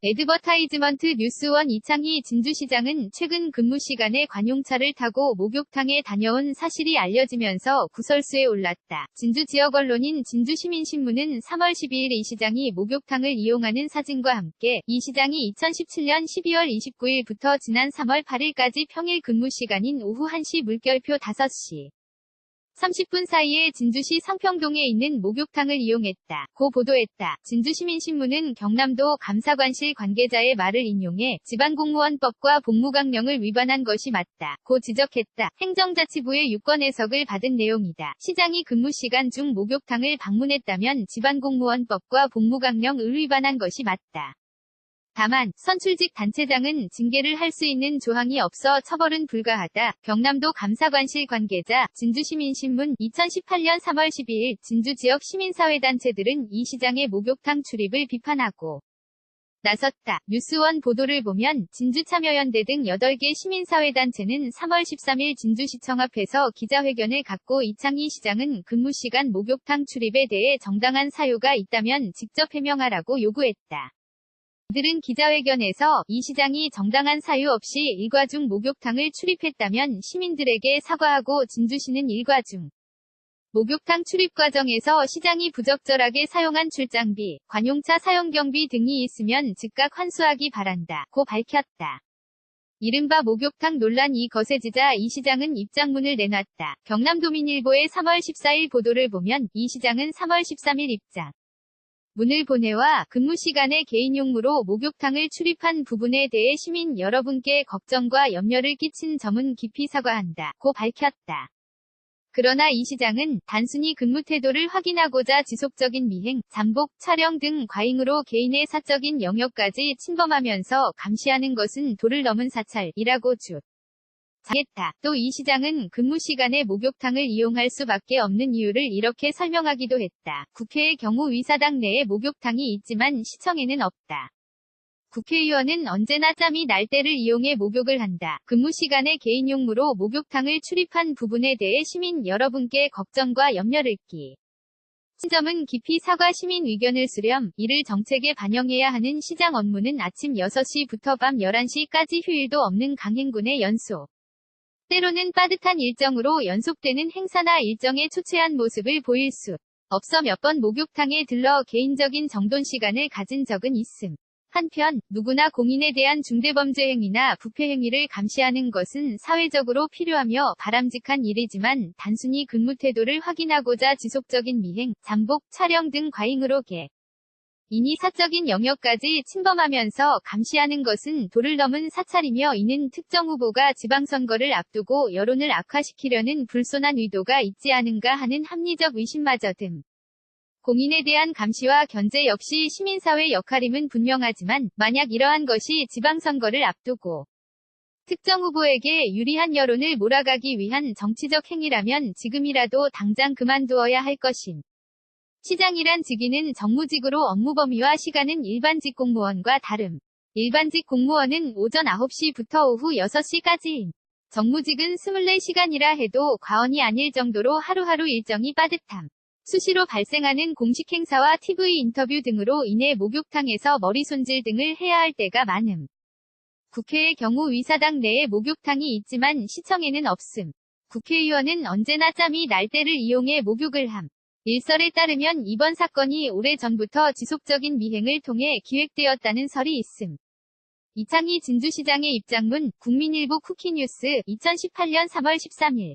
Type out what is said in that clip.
애드버타이즈먼트 뉴스원 이창희 진주시장은 최근 근무시간에 관용차를 타고 목욕탕에 다녀온 사실이 알려지면서 구설수에 올랐다. 진주 지역 언론인 진주시민신문은 3월 12일 이 시장이 목욕탕을 이용하는 사진과 함께 이 시장이 2017년 12월 29일부터 지난 3월 8일까지 평일 근무시간인 오후 1시 물결표 5시 30분 사이에 진주시 상평동에 있는 목욕탕을 이용했다. 고 보도했다. 진주시민신문은 경남도 감사관실 관계자의 말을 인용해 지방공무원법과 복무강령을 위반한 것이 맞다. 고 지적했다. 행정자치부의 유권 해석을 받은 내용이다. 시장이 근무시간 중 목욕탕을 방문했다면 지방공무원법과 복무강령을 위반한 것이 맞다. 다만 선출직 단체장은 징계를 할 수 있는 조항이 없어 처벌은 불가하다. 경남도 감사관실 관계자 진주시민신문 2018년 3월 12일 진주 지역 시민사회단체들은 이 시장의 목욕탕 출입을 비판하고 나섰다. 뉴스원 보도를 보면 진주참여연대 등 8개 시민사회단체는 3월 13일 진주시청 앞에서 기자회견을 갖고 이창희 시장은 근무시간 목욕탕 출입에 대해 정당한 사유가 있다면 직접 해명하라고 요구했다. 이들은 기자회견에서 이 시장이 정당한 사유 없이 일과 중 목욕탕을 출입했다면 시민들에게 사과하고 진주시는 일과 중 목욕탕 출입 과정에서 시장이 부적절하게 사용한 출장비, 관용차 사용경비 등이 있으면 즉각 환수하기 바란다. 고 밝혔다. 이른바 목욕탕 논란이 거세지자 이 시장은 입장문을 내놨다. 경남도민일보의 3월 14일 보도를 보면 이 시장은 3월 13일 입장 문을 보내와 근무시간에 개인용무로 목욕탕을 출입한 부분에 대해 시민 여러분께 걱정과 염려를 끼친 점은 깊이 사과한다. 고 밝혔다. 그러나 이 시장은 단순히 근무 태도를 확인하고자 지속적인 미행, 잠복, 촬영 등 과잉으로 개인의 사적인 영역까지 침범하면서 감시하는 것은 도를 넘은 사찰이라고 주장했다. 또 이 시장은 근무시간에 목욕탕을 이용할 수밖에 없는 이유를 이렇게 설명하기도 했다. 국회의 경우 의사당 내에 목욕탕이 있지만 시청에는 없다. 국회의원은 언제나 짬이 날 때를 이용해 목욕을 한다. 근무시간에 개인용무로 목욕탕을 출입한 부분에 대해 시민 여러분께 걱정과 염려를 끼친 점은 깊이 사과 시민 의견을 수렴, 이를 정책에 반영해야 하는 시장 업무는 아침 6시부터 밤 11시까지 휴일도 없는 강행군의 연속. 때로는 빠듯한 일정으로 연속되는 행사나 일정에 초췌한 모습을 보일 수 없어 몇 번 목욕탕에 들러 개인적인 정돈 시간을 가진 적은 있음. 한편 누구나 공인에 대한 중대범죄 행위나 부패 행위를 감시하는 것은 사회적으로 필요하며 바람직한 일이지만 단순히 근무 태도를 확인하고자 지속적인 미행, 잠복, 촬영 등 과잉으로 개인이 사적인 영역까지 침범하면서 감시하는 것은 도를 넘은 사찰이며 이는 특정 후보가 지방선거를 앞두고 여론을 악화시키려는 불손한 의도가 있지 않은가 하는 합리적 의심마저 등. 공인에 대한 감시와 견제 역시 시민사회 역할임은 분명하지만 만약 이러한 것이 지방선거를 앞두고 특정 후보에게 유리한 여론을 몰아가기 위한 정치적 행위라면 지금이라도 당장 그만두어야 할 것임. 시장이란 직위는 정무직으로 업무 범위와 시간은 일반직 공무원과 다름. 일반직 공무원은 오전 9시부터 오후 6시까지임. 정무직은 24시간이라 해도 과언이 아닐 정도로 하루하루 일정이 빠듯함. 수시로 발생하는 공식 행사와 TV 인터뷰 등으로 인해 목욕탕에서 머리 손질 등을 해야 할 때가 많음. 국회의 경우 의사당 내에 목욕탕이 있지만 시청에는 없음. 국회의원은 언제나 짬이 날 때를 이용해 목욕을 함. 일설에 따르면 이번 사건이 오래전부터 지속적인 미행을 통해 기획되었다는 설이 있음. 이창희 진주시장의 입장문, 국민일보 쿠키뉴스, 2018년 3월 13일.